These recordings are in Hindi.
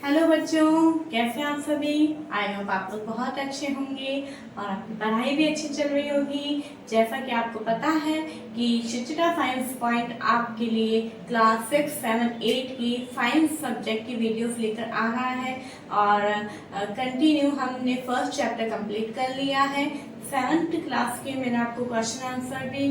हेलो बच्चों, कैसे आप सभी। आई होप आप लोग बहुत अच्छे होंगे और आपकी पढ़ाई भी अच्छी चल रही होगी। जैसा कि आपको पता है कि शिक्षिका साइंस पॉइंट आपके लिए क्लास 6, 7, 8 की साइंस सब्जेक्ट की वीडियोस लेकर आ रहा है और कंटिन्यू हमने फर्स्ट चैप्टर कंप्लीट कर लिया है। 7th क्लास के मैंने आपको क्वेश्चन आंसर भी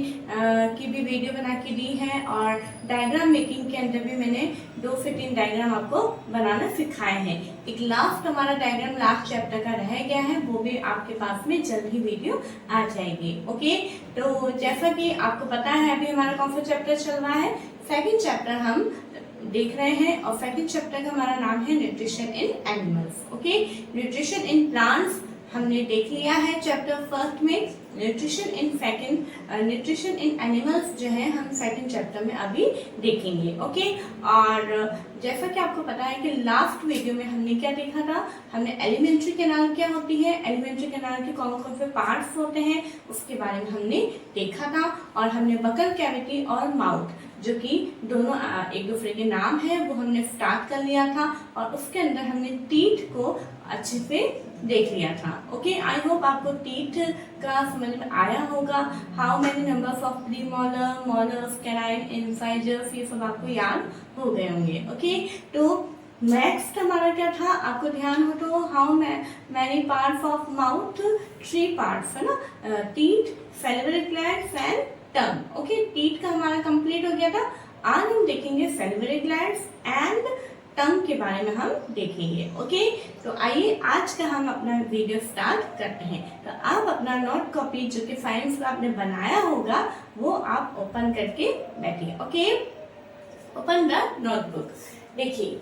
की भी वीडियो बना के दी है और डायग्राम मेकिंग के अंदर भी मैंने 2 से 3 डायग्राम आपको बनाना सिखाए हैं। एक लास्ट हमारा डायग्राम लास्ट चैप्टर का रह गया है, वो भी आपके पास में जल्द ही वीडियो आ जाएगी। ओके, तो जैसा कि आपको पता है अभी हमारा कौन सा चैप्टर चल रहा है, सेकंड चैप्टर हम देख रहे हैं और सेकंड चैप्टर का हमारा नाम है nutrition in animals. Okay, nutrition in plants हमने देख लिया है चैप्टर फर्स्ट में। न्यूट्रिशन इन एनिमल्स जो है हम सेकंड चैप्टर में अभी देखेंगे। ओके, और जैसा कि आपको पता है कि लास्ट वीडियो में हमने क्या देखा था, हमने एलिमेंट्री कैनाल क्या होती है, एलिमेंट्री कैनाल के कौन कौन से पार्ट्स होते हैं उसके बारे में हमने देखा था और हमने बकल कैविटी और माउथ जो कि दोनों एक दूसरे के नाम है वो हमने स्टार्ट कर लिया था और उसके अंदर हमने टीथ को अच्छे से देख लिया था। ओके, आई होप आपको टीथ का समझ में आया होगा। How many numbers of premolar, molars, canine, incisors, ये सब आपको याद हो गए होंगे। ओके, तो नेक्स्ट हमारा क्या था, आपको ध्यान हो तो how many parts of mouth, 3 parts है ना, teeth, salivary glands and tongue. Okay, teeth का हमारा कंप्लीट हो गया था। आज हम देखेंगे सैलिवरी ग्लैंड्स एंड टंग के बारे में हम देखेंगे। ओके, तो आइए आज का हम अपना वीडियो स्टार्ट करते हैं। तो आप अपना नोट कॉपी जो कि साइंस का आपने बनाया होगा वो आप ओपन करके बैठिए। Okay, open the notebook. देखिए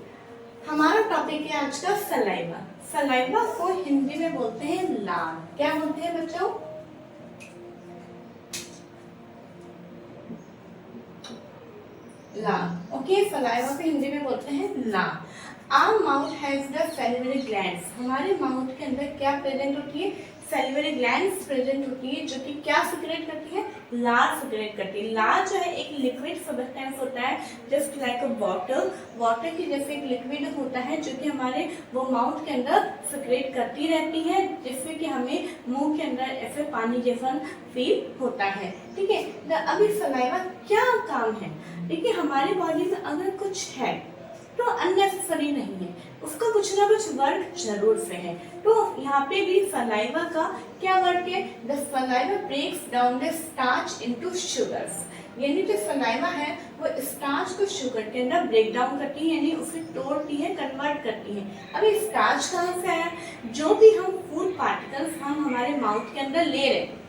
हमारा टॉपिक है आज का सलाइवा। सलाइवा को हिंदी में बोलते हैं लार। क्या बोलते हैं बच्चों? लार। ओके, सलाइवा को हिंदी में बोलते हैं लार। Our mouth has the salivary glands. हमारे माउथ के अंदर क्या प्रेजेंट होती है? सैलिवरी ग्लैंड्स प्रेजेंट होती है जो कि क्या सिक्रेट करती है? लार सिक्रेट करती है। लार जो है एक लिक्विड सब्सटेंस होता है जस्ट लाइक अ वाटर। वाटर की जैसे एक लिक्विड होता है जो कि हमारे वो माउथ के अंदर सिक्रेट करती रहती है जिससे कि हमें मुंह के अंदर ऐसे पानी जैसा फील होता है। ठीक है, अब इस सलाइवा क्या काम है? देखिए हमारी बॉडी में अगर कुछ है तो अननेसेसरी नहीं है, उसका कुछ ना कुछ वर्क जरूर से है। तो यहाँ पे भी सलाइवा का क्या वर्क है? The saliva breaks down the starch into sugars. यानी जो सलाइवा है वो स्टार्च को शुगर के अंदर ब्रेक डाउन करती है, यानी उसे तोड़ती है, कन्वर्ट करती है। अब ये स्टार्च कहाँ से आया? जो भी हम फूड पार्टिकल्स हम हमारे माउथ के अंदर ले रहे हैं,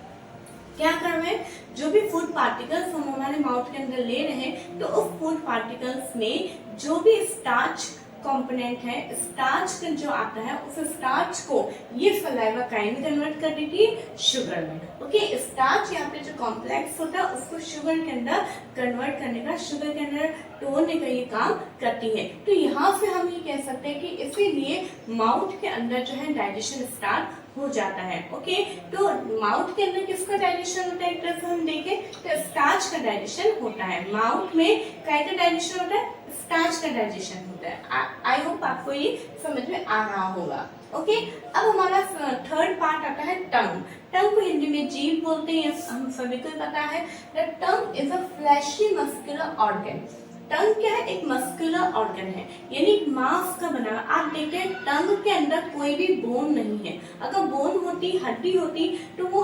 क्या कर रहे हैं, जो भी फूड पार्टिकल्स हम हमारे माउथ के अंदर ले रहे हैं तो उस फूड पार्टिकल्स में जो भी स्टार्च कंपोनेंट है, स्टार्च जो आता है उस स्टार्च को ये सलाइवा काइंड कन्वर्ट कर देती है शुगर में। ओके, स्टार्च यहाँ पे जो कॉम्प्लेक्स होता है उसको शुगर के अंदर कन्वर्ट करने का, शुगर के अंदर तोड़ने का ये काम करती है। तो यहाँ से हम ये कह सकते हैं कि इसीलिए माउथ के अंदर जो है डाइजेशन स्टार्ट हो जाता है। ओके, तो माउथ के अंदर किसका डाइजेशन होता है? एक तरफ हम देखें तो स्टार्च का डाइजेशन होता है। माउथ में क्या का डाइजेशन होता है? स्टार्च का डाइजेशन होता है। आई होप आपको ये समझ में आ रहा होगा। ओके, अब हमारा थर्ड पार्ट आता है टंग। टंग को हिंदी में जीभ बोलते हैं, हम सभी को पता है। The tongue is a fleshy muscular organ. Tongue क्या है? एक मस्कुलर ऑर्गन है, यानी मांस का बना। आप देखिए टंग के अंदर कोई भी बोन नहीं है। अगर बोन होती, हड्डी होती तो वो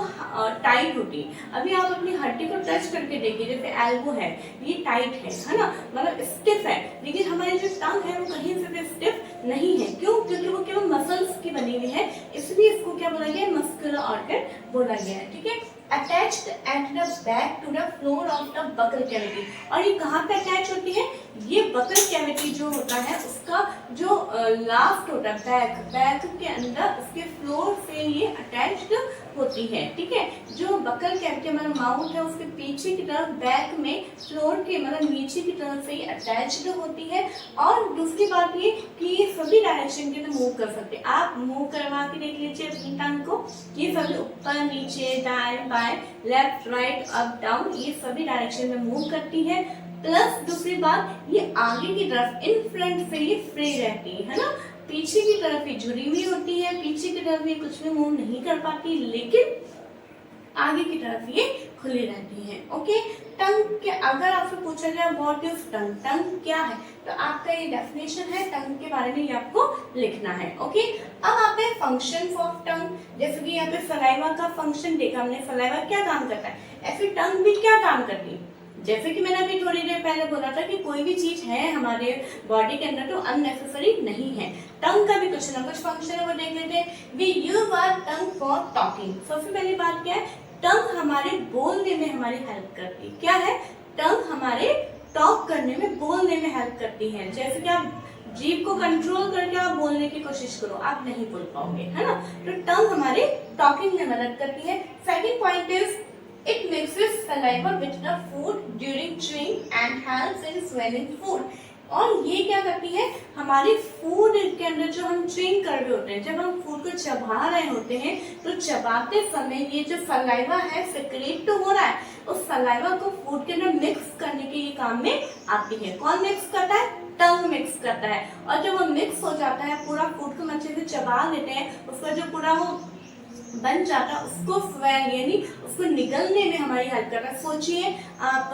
टाइट होती। अभी आप अपनी हड्डी को टच करके देखिए, जैसे एल्बो है, ये टाइट है ना, मतलब स्टिफ है। लेकिन हमारी जो टंग है वो कहीं से भी स्टिफ नहीं है। क्यों? क्योंकि वो केवल मसल्स की बनी हुई है, इसलिए इसको क्या बोला गया है? मस्कुलर ऑर्गन बोला गया है। ठीक है, attached at the back to the floor of the buccal cavity। और ये कहाँ पे अटैच होती है? ये बकल कैविटी जो होता है उसका जो लास्ट होता है बैक के अंदर उसके फ्लोर से ये अटैच्ड होती है। ठीक है, जो बकल कैविटी हमारा माउथ है उसके पीछे की तरफ बैक में फ्लोर के मतलब नीचे की तरफ से ये अटैच्ड होती है। और दूसरी बात ये कि ये सभी डायरेक्शन के अंदर मूव कर सकते हैं। आप मूव करवा के देख लीजिए अपनी टंग को, ये सभी ऊपर नीचे दाएं बाएं लेफ्ट राइट अप डाउन ये सभी डायरेक्शन में मूव करती है। प्लस दूसरी बात ये आगे की तरफ इन फ्रंट से ये फ्री रहती है ना, पीछे की तरफ ही झुरी हुई होती है, पीछे की तरफ ये कुछ भी मूव नहीं कर पाती, लेकिन आगे की तरफ ये खुली रहती है। ओके, टंग के अगर आपसे पूछा जाए व्हाट इज टंग, टंग क्या है, तो आपका ये डेफिनेशन है, टंग के बारे में ये आपको लिखना है। ओके, अब आते हैं फंक्शन ऑफ टंग। जैसे कि यहाँ पे सलाइवा का फंक्शन देखा हमने, सलाइवा क्या काम करता है, ऐसे टंग भी क्या काम करती है। जैसे कि मैंने अभी थोड़ी देर पहले बोला था कि कोई भी चीज है हमारे बॉडी के अंदर तो अननेसेसरी नहीं है, टंग का भी कुछ ना कुछ फंक्शन है, वो देख लेते हैं। We use our tongue for talking. सबसे पहली बात क्या है, टंग हमारे बोलने में हमारी हेल्प करती है। क्या है, टंग हमारे टॉक करने में, बोलने में हेल्प करती है। जैसे कि आप जीभ को कंट्रोल करके आप बोलने की कोशिश करो, आप नहीं बोल पाओगे, है ना। तो टंग हमारे टॉकिंग में मदद करती है। Second point is it mixes saliva with the food during chewing and helps in swallowing food। और ये क्या करती है, हमारी फूड के अंदर जो हम च्यूइंग कर रहे होते हैं, जब हम फूड को चबा रहे होते हैं, तो चबाते समय ये जो सलाइवा है सिक्रेट तो हो रहा है, उस सलाइवा को फूड के अंदर मिक्स करने के ये काम में आती है। कौन मिक्स करता है, टंग मिक्स करता है। और जब वो मिक्स हो जाता है, पूरा फूड को अच्छे से चबा लेते हैं, उसका जो पूरा वो बन जाता है, उसको स्वेल यानी उसको निगलने में हमारी हेल्प करता है। सोचिए आप,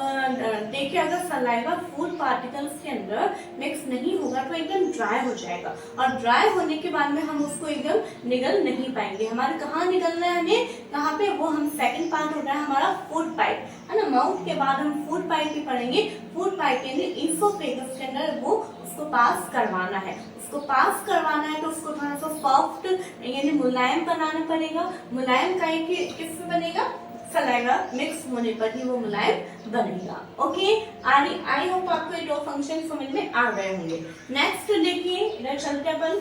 देखिए अगर सलाइवा फूड पार्टिकल्स के अंदर मिक्स नहीं होगा तो एकदम ड्राई हो जाएगा, और ड्राई होने के बाद में हम उसको एकदम निगल नहीं पाएंगे। हमारे कहाँ निगलना है, हमें कहाँ पे, वो हम सेकंड पार्ट होता है हमारा फूड पाइप, है ना। माउथ के बाद हम फूड पाइप भी पढ़ेंगे। फूड पाइप यानी ईसोफेगस के अंदर वो उसको पास करवाना है, उसको पास करवाना है, तो उसको थोड़ा सा सॉफ्ट यानी मुलायम बनाना पड़ेगा। मुलायम काहे कि किससे बनेगा, सलाइवा मिक्स होने पर ही वो मुलायम बनेगा। ओके, आई होप आपको ये दो फंक्शन समझ में आ गए होंगे। नेक्स्ट देखिए, इधर चलते अपन।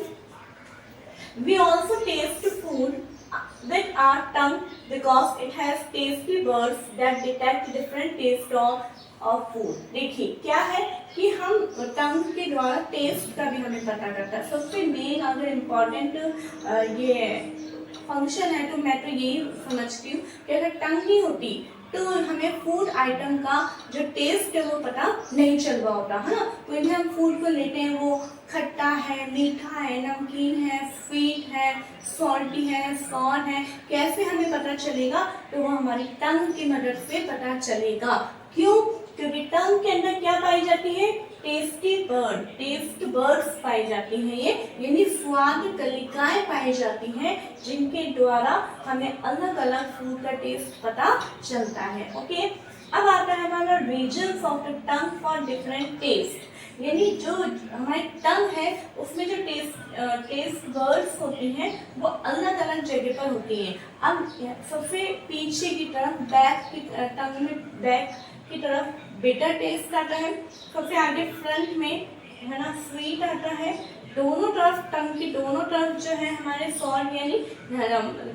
We also taste food with our tongue because it has tasty words that detect different taste of food। देखिए क्या है कि हम टंग के द्वारा टेस्ट का भी हमें पता करता है। सबसे मेन अगर इम्पोर्टेंट ये फंक्शन है तो मैं तो यही समझती हूँ कि अगर टंग नहीं होती तो हमें फूड आइटम का जो टेस्ट है वो पता नहीं चल रहा होता, है ना। कोई भी हम फूड को लेते हैं, वो खट्टा है, मीठा है, नमकीन है, स्वीट है, सॉल्टी है, सॉर है, कैसे हमें पता चलेगा, तो वो हमारी टंग की मदद से पता चलेगा। क्यों, क्योंकि टंग के अंदर क्या पाई जाती है, टेस्टी बर्ड, टेस्ट बर्ड्स पाई जाती हैं, ये यानी स्वाद कलिकाएं पाई जाती हैं, जिनके द्वारा हमें अलग अलग फूड का टेस्ट पता चलता है। ओके, अब आता है हमारा regions of the tongue for different taste, यानी जो हमारी टंग है उसमें जो टेस्ट बर्ड्स होती हैं वो अलग अलग जगह पर होती हैं। अब सबसे पीछे की तरफ बैक की टंग में बैक की तरफ बिटर टेस्ट आता है, सबसे आगे फ्रंट में, है ना, स्वीट आता है। दोनों तरफ टंग की दोनों तरफ जो है हमारे सॉर यानी क्या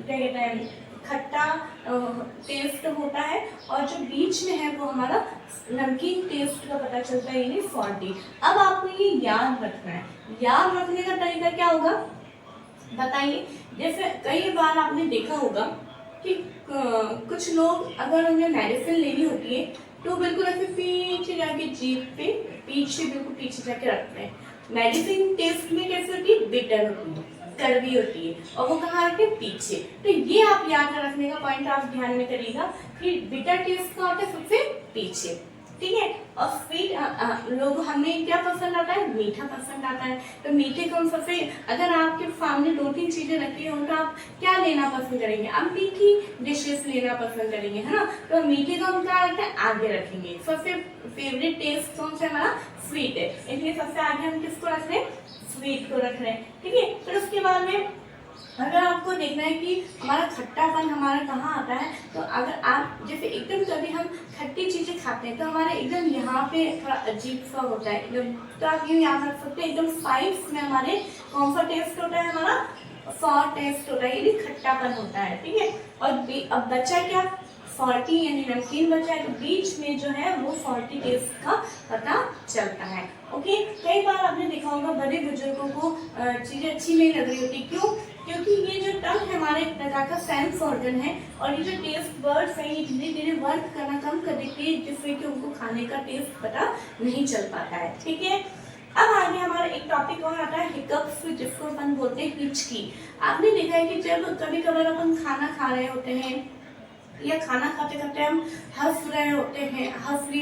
कहते हैं खट्टा टेस्ट होता है, और जो बीच में है वो हमारा नमकीन टेस्ट का पता चलता है यानी सॉल्टी। अब आपको ये याद रखना है, याद रखने का तरीका क्या होगा बताइए। जैसे कई बार आपने देखा होगा कि कुछ लोग अगर उन्हें मेडिसिन लेनी होती है तो बिल्कुल ऐसे पीछे जाके जीभ पे पीछे बिल्कुल पीछे जाके रखते हैं। मेडिसिन टेस्ट में कैसे होती है, बिटर होती है, कड़वी होती है, और वो कहाँ रखते हैं, पीछे। तो ये आप याद रखने का पॉइंट आप ध्यान में करिएगा कि बिटर टेस्ट का होता है सबसे पीछे, ठीक है। और स्वीट लोग हमें क्या पसंद आता है, मीठा पसंद आता है। तो मीठे को हम सबसे, अगर आपके सामने दो तीन चीजें रखी हो तो आप क्या लेना पसंद करेंगे, आप मीठी डिशेस लेना पसंद करेंगे, है ना। तो मीठे को हम क्या रखते हैं, आगे रखेंगे। सबसे फेवरेट टेस्ट कौन सा हमारा, स्वीट है, इसलिए सबसे आगे हम किसको रख रहे हैं, स्वीट को रख रहे हैं, ठीक है। फिर उसके बाद में अगर आपको देखना है कि हमारा खट्टापन हमारा कहाँ आता है, तो अगर आप जैसे एकदम कभी हम खट्टी चीज़ें खाते हैं तो हमारे एकदम यहाँ पे थोड़ा अजीब सा होता है एकदम, तो आप यूँ याद रख सकते हैं एकदम साइड्स में हमारे कौन सा टेस्ट होता है, हमारा सॉर टेस्ट होता है, यानी खट्टापन होता है, ठीक है। और अब बचा क्या, सॉल्टी यानी नमकीन बचा है, तो बीच में जो है वो सॉल्टी टेस्ट का पता चलता है। ओके, कई बार आपने देखा होगा बड़े बुजुर्गों को चीज़ें अच्छी नहीं लग रही होती, क्यों, क्योंकि ये जो टंग है हमारे एक प्रकार का सेंस ऑर्गन है, और ये जो टेस्ट बर्ड्स है ये धीरे धीरे वर्क करना कम कर देती है, जिससे कि उनको खाने का टेस्ट पता नहीं चल पाता है, ठीक है। अब आगे हमारा एक टॉपिक और आता है हिकअप्स, जिसको अपन बोलते हैं हिचकी। आपने देखा है कि जब कभी कभार अपन खाना खा रहे होते हैं या खाना खाते खाते हम हंस रहे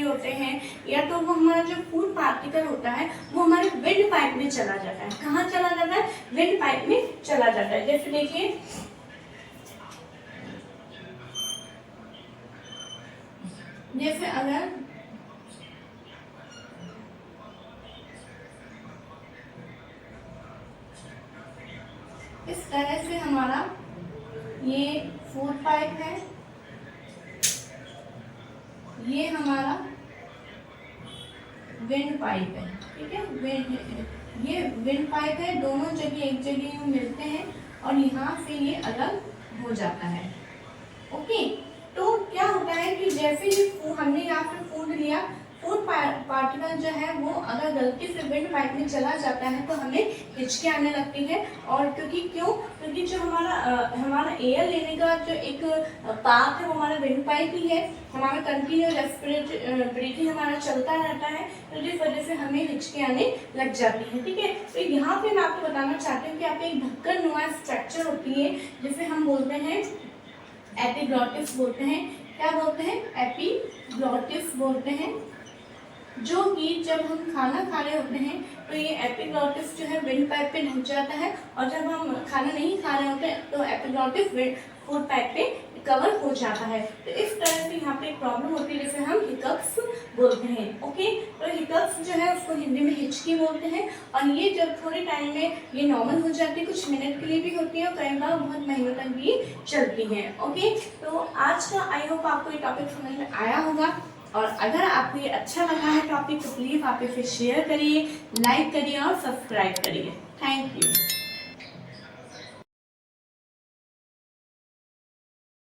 होते हैं, या तो वो हमारा जो फूड पार्टिकल होता है वो हमारे विंड पाइप में चला जाता है। कहाँ चला जाता है? विंड पाइप में चला जाता है। जैसे देखिए, जैसे अगर इस तरह से हमारा ये फूड पाइप है, ये हमारा विंड पाइप है, ठीक है। ये विंड पाइप है, दोनों जगह एक जगह मिलते हैं और यहाँ से ये अलग हो जाता है। ओके, तो क्या होता है कि जैसे ही हमने यहाँ पे फूड लिया, फूड पार्टिकल जो है वो अगर गलती से विंड पाइप में चला जाता है तो हमें हिचकी आने लगती है। और क्योंकि जो हमारा एयर लेने का जो एक पाथ है वो हमारा विंड पाइप ही है, हमारा कंटिन्यू रेस्पिरेटरी हमारा चलता रहता है, तो जिस वजह से हमें हिचकी आने लग जाती है, ठीक है। तो यहाँ पे मैं आपको बताना चाहती हूँ कि आप एक ढक्कन नुमा स्ट्रक्चर होती है जिसे हम बोलते हैं एपिग्लॉटिस बोलते हैं। क्या बोलते हैं? एपिग्लॉटिस बोलते हैं। जो कि जब हम खाना खा रहे होते हैं तो ये एपिग्लॉटिस जो है विंड पाइप पे ढक जाता है, और जब हम खाना नहीं खा रहे होते तो एपिग्लॉटिस फूड पाइप पे कवर हो जाता है। तो इस तरह से यहाँ पे एक प्रॉब्लम होती है जिसे हम हिकअप्स बोलते हैं। ओके, तो हिकअप्स जो है उसको हिंदी में हिचकी बोलते हैं, और ये जब थोड़े टाइम में ये नॉर्मल हो जाती है, कुछ मिनट के लिए भी होती है और कई बार बहुत महीनों तक भी चलती है। ओके, तो आज का आई होप आपको ये टॉपिक समझ में आया होगा, और अगर आपको ये अच्छा लगा है टॉपिक तो प्लीज़ आप इसे शेयर करिए, लाइक करिए और सब्सक्राइब करिए। Thank you.